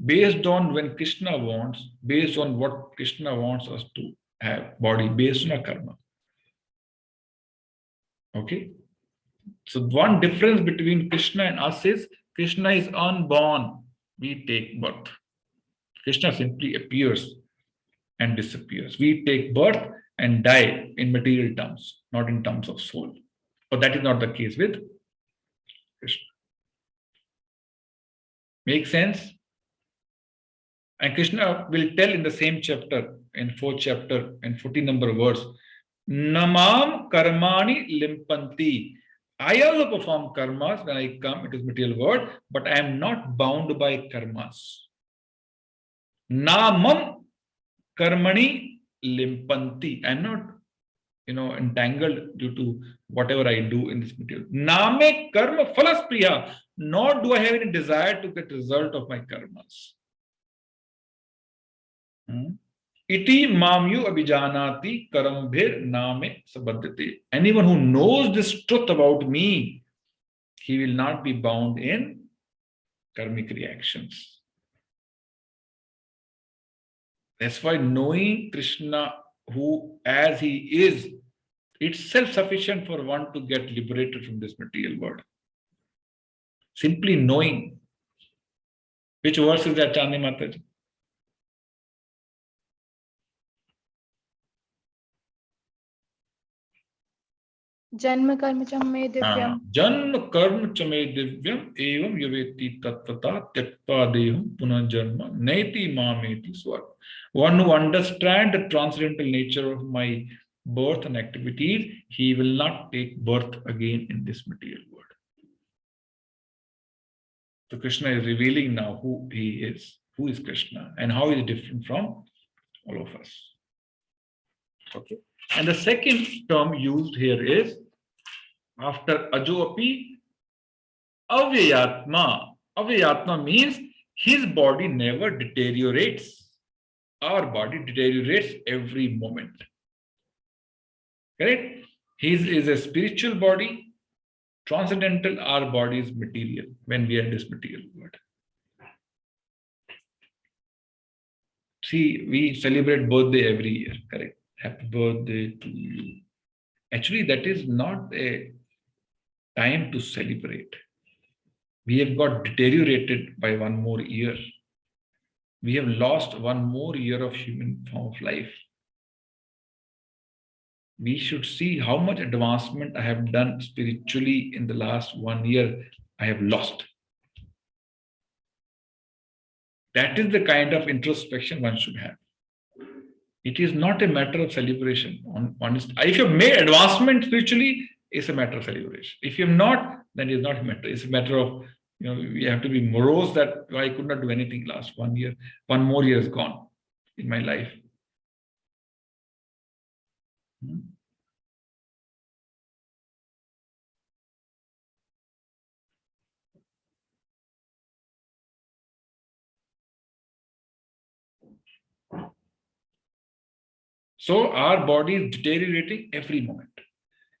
based on when Krishna wants, based on what Krishna wants us to have, body based on our karma. Okay? So one difference between Krishna and us is Krishna is unborn. We take birth. Krishna simply appears and disappears. We take birth and die in material terms, not in terms of soul. But that is not the case with Krishna. Make sense? And Krishna will tell in the same chapter, in 4th chapter, in 14 number verse, Namam karmani limpanti. I also perform karmas when I come into this material world, but I am not bound by karmas. Namam karmani limpanti. I am not, entangled due to whatever I do in this material. Name karma phalas priya. Nor do I have any desire to get result of my karmas. Iti mamyu abhijanati karambhir name sabadhyate. Anyone who knows this truth about me, he will not be bound in karmic reactions. That's why knowing Krishna, who as he is, itself sufficient for one to get liberated from this material world. Simply knowing. Which verse is that, Chandni Mataji? जन्म कर्म च मे दिव्यम जन्म कर्म च मे दिव्यम एवं यवेति तत्वता त्यक्त्वा देहं पुनः जन्म नैति मामेति स्वर्ग. One who understands the transcendental nature of my birth and activities, he will not take birth again in this material world. So Krishna is revealing now who he is, who is Krishna, and how he is different from all of us. Okay. And the second term used here is after ajoapi, avyayatma. Avyayatma means his body never deteriorates. Our body deteriorates every moment. Correct? His is a spiritual body, transcendental, our body is material when we are in this material world. See, we celebrate birthday every year, correct? Happy birthday to you. Actually, that is not a time to celebrate. We have got deteriorated by one more year. We have lost one more year of human form of life. We should see how much advancement I have done spiritually in the last 1 year. I have lost. That is the kind of introspection one should have. It is not a matter of celebration. If you have made advancement spiritually, it's a matter of celebration. If you have not, then it's not a matter. It's a matter of, we have to be morose that I could not do anything last 1 year. 1 more year is gone in my life. So our body is deteriorating every moment.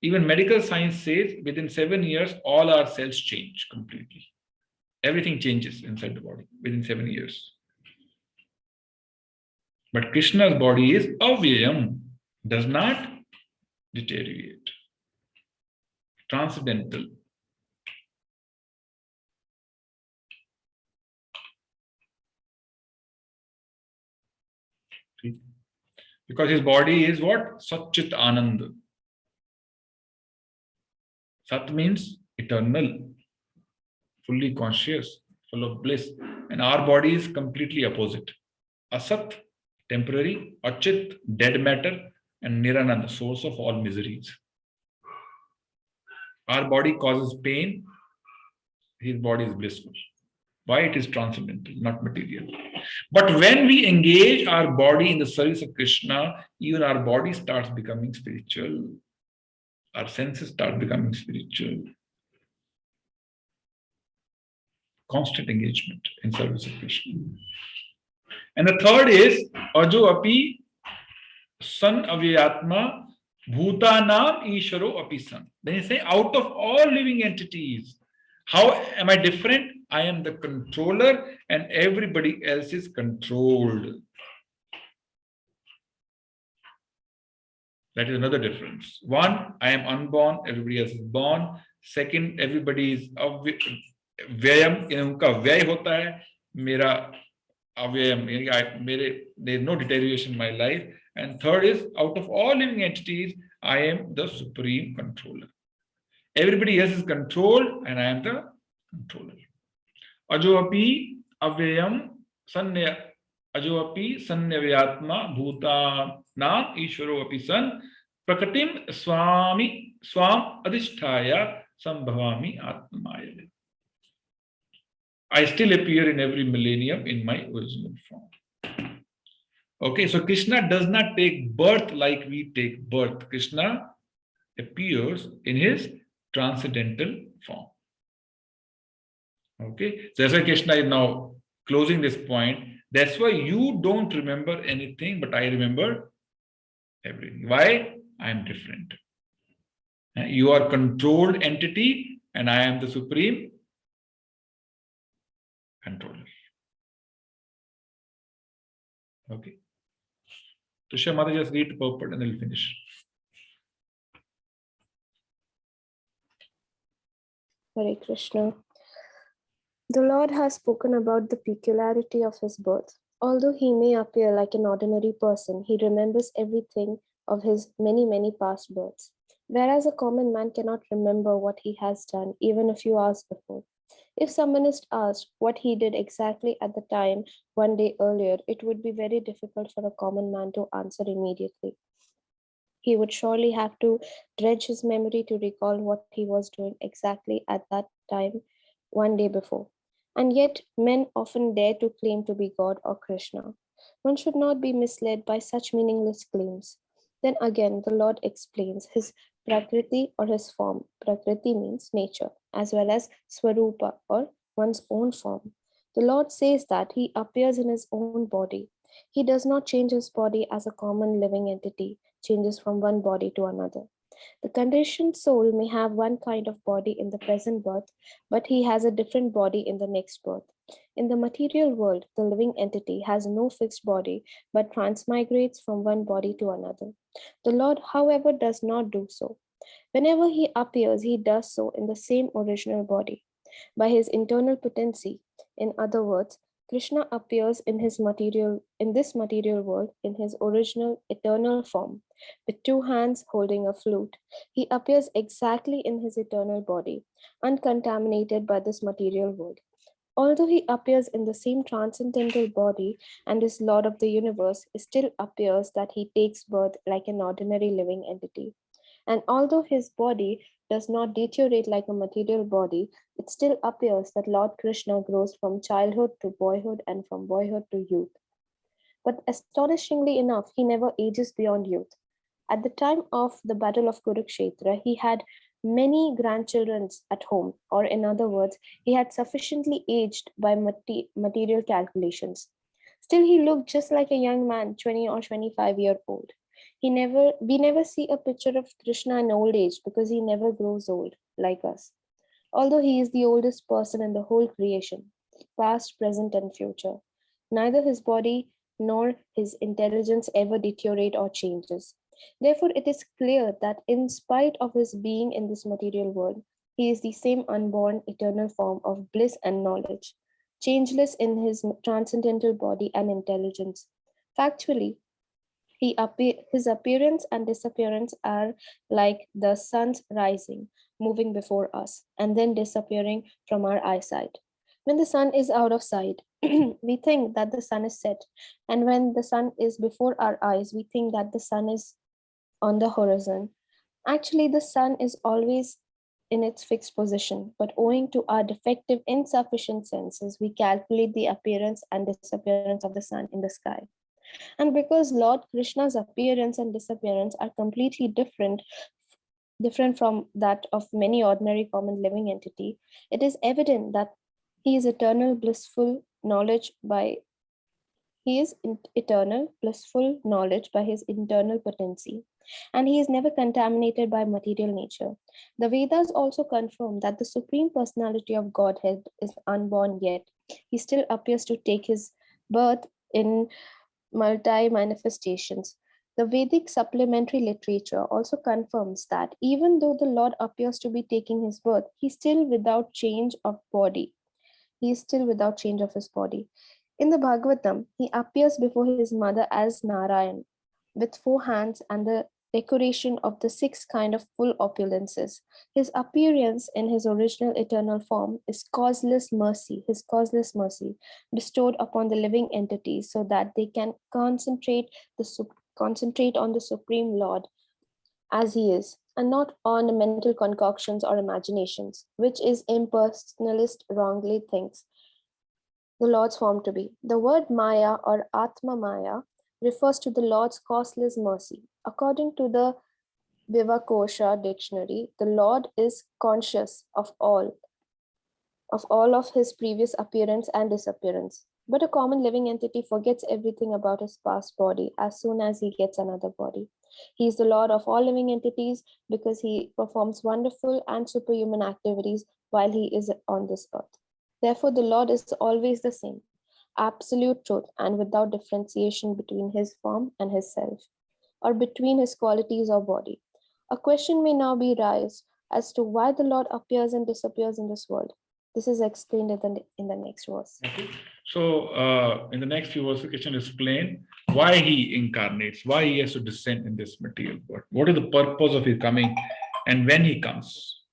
Even medical science says within 7 years, all our cells change completely. Everything changes inside the body within 7 years. But Krishna's body is avyayam, does not deteriorate. Transcendental. Because his body is what? Satchit Anand. Sat means eternal, fully conscious, full of bliss. And our body is completely opposite. Asat, temporary, Achit, dead matter, and Niranand, source of all miseries. Our body causes pain, his body is blissful. Why? It is transcendental, not material. But when we engage our body in the service of Krishna, even our body starts becoming spiritual. Our senses start becoming spiritual. Constant engagement in service of Krishna. And the third is Ajo api san avyatma bhutanam isharo api san. Then you say, out of all living entities, how am I different? I am the controller and everybody else is controlled. That is another difference. One, I am unborn, everybody else is born. Second, everybody is vyayam, unka vyay hota hai, mera avyayam, there is no deterioration in my life. And third is, out of all living entities, I am the supreme controller. Everybody else is controlled and I am the controller. Ajoapi avyayam sanya ajoapi sanyavyatma bhutanam ishvaro api san prakatim swam adhisthaya sambhavami atmaya. I still appear in every millennium in my original form. Okay, so Krishna does not take birth like we take birth. Krishna appears in his transcendental form. Okay, so that's why Krishna is now closing this point. That's why you don't remember anything, but I remember everything. Why? I am different. You are controlled entity and I am the supreme controller. Okay. So Shamada, just read the purport and then we'll finish. Hare Krishna. The Lord has spoken about the peculiarity of his birth. Although he may appear like an ordinary person, he remembers everything of his many past births. Whereas a common man cannot remember what he has done even a few hours before. If someone is asked what he did exactly at the time 1 day earlier, it would be very difficult for a common man to answer immediately. He would surely have to dredge his memory to recall what he was doing exactly at that time 1 day before. And yet, men often dare to claim to be God or Krishna. One should not be misled by such meaningless claims. Then again, the Lord explains his Prakriti or his form. Prakriti means nature, as well as Swarupa or one's own form. The Lord says that he appears in his own body. He does not change his body as a common living entity changes from one body to another. The conditioned soul may have one kind of body in the present birth, but he has a different body in the next birth. In the material world, the living entity has no fixed body, but transmigrates from one body to another. The Lord, however, does not do so. Whenever he appears, he does so in the same original body. By his internal potency, in other words, Krishna appears in this material world in his original eternal form, with two hands holding a flute. He appears exactly in his eternal body, uncontaminated by this material world. Although he appears in the same transcendental body and is Lord of the universe, it still appears that he takes birth like an ordinary living entity. And although his body does not deteriorate like a material body, it still appears that Lord Krishna grows from childhood to boyhood and from boyhood to youth. But astonishingly enough, he never ages beyond youth. At the time of the Battle of Kurukshetra, he had many grandchildren at home, or in other words, he had sufficiently aged by material calculations. Still, he looked just like a young man, 20 or 25-year-old. We never see a picture of Krishna in old age because he never grows old like us. Although he is the oldest person in the whole creation, past, present, and future, neither his body nor his intelligence ever deteriorate or changes. Therefore, it is clear that in spite of his being in this material world, he is the same unborn eternal form of bliss and knowledge, changeless in his transcendental body and intelligence. Factually, his appearance and disappearance are like the sun's rising, moving before us, and then disappearing from our eyesight. When the sun is out of sight, we think that the sun is set. And when the sun is before our eyes, we think that the sun is on the horizon. Actually, the sun is always in its fixed position, but owing to our defective, insufficient senses, we calculate the appearance and disappearance of the sun in the sky. And because Lord Krishna's appearance and disappearance are completely different from that of many ordinary common living entity, it is evident that he is eternal blissful knowledge by his internal potency, and he is never contaminated by material nature. The Vedas also confirm that the Supreme Personality of Godhead is unborn yet. He still appears to take his birth in multi-manifestations. The Vedic supplementary literature also confirms that even though the Lord appears to be taking his birth, he is still without change of body. He is still without change of his body. In the Bhagavatam, he appears before his mother as Narayan, with 4 hands and the decoration of the 6 kind of full opulences. His appearance in his original eternal form is causeless mercy, bestowed upon the living entities so that they can concentrate on the Supreme Lord as he is, and not on mental concoctions or imaginations, which is impersonalist wrongly thinks the Lord's form to be. The word Maya or Atma Maya refers to the Lord's causeless mercy. According to the Vivakosha dictionary, the Lord is conscious of all of his previous appearance and disappearance. But a common living entity forgets everything about his past body as soon as he gets another body. He is the Lord of all living entities because he performs wonderful and superhuman activities while he is on this earth. Therefore, the Lord is always the same, absolute truth, and without differentiation between his form and his self, or between his qualities or body. A question may now be raised as to why the Lord appears and disappears in this world. This is explained in the next verse. Okay. So in the next few verses, Krishna explain why he incarnates, why he has to descend in this material world. What is the purpose of his coming and when he comes?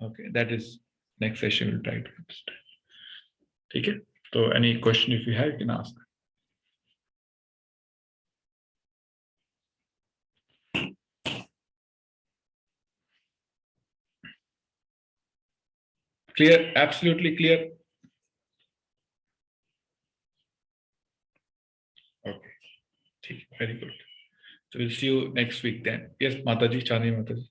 Okay, that is next session we'll try to understand. Okay. So any question if you have, you can ask. Clear? Absolutely clear? Okay. Very good. So we'll see you next week then. Yes, Mataji, Chandni Mataji.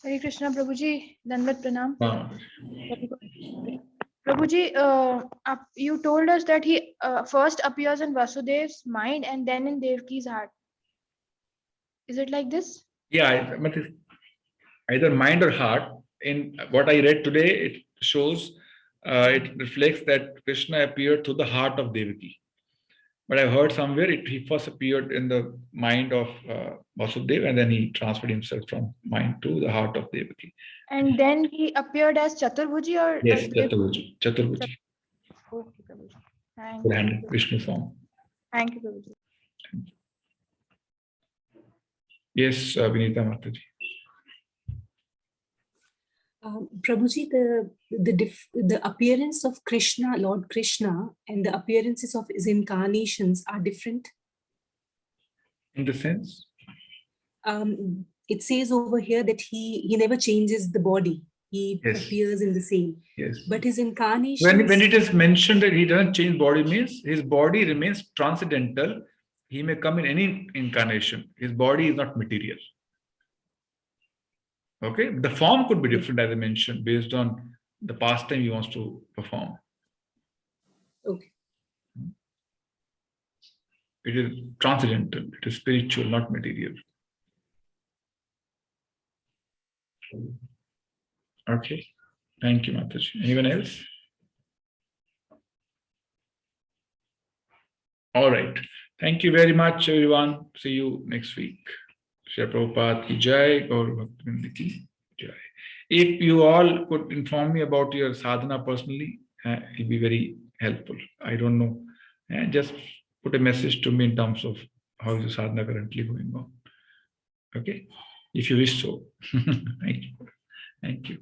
Hare Krishna, Prabhuji. Dandavat Pranam. Ah, Prabhuji, you told us that he first appears in Vasudev's mind and then in Devaki's heart. Is it like this? yeah, but it's either mind or heart. In what I read today, it shows, it reflects that Krishna appeared to the heart of Devaki. But I heard somewhere he first appeared in the mind of Vasudeva, and then he transferred himself from mind to the heart of Devaki. And then he appeared as Chaturbuji or Yes, Chaturbuji. Chaturbuji. Okay, Prabhuji. Thank Full-handed you. Vishnu form. Thank you, Prabhuji. Yes, Vinita Mataji. Prabhuji, the appearance of Krishna, Lord Krishna, and the appearances of his incarnations are different. In the sense? It says over here that he never changes the body. He Yes. appears in the same. Yes. But his incarnation. When it is mentioned that he doesn't change body, means his body remains transcendental. He may come in any incarnation. His body is not material. Okay, the form could be different, as I mentioned, based on the pastime he wants to perform. Okay. It is transcendental, it is spiritual, not material. Okay, thank you, Mataji. Anyone else? All right, thank you very much, everyone. See you next week. Shri Prabhupada ki jai, Gaur Bhaktivinoda ki jai. If you all could inform me about your sadhana personally, it will be very helpful. I don't know. Just put a message to me in terms of how is the sadhana currently going on. Okay, if you wish so. Thank you. Thank you.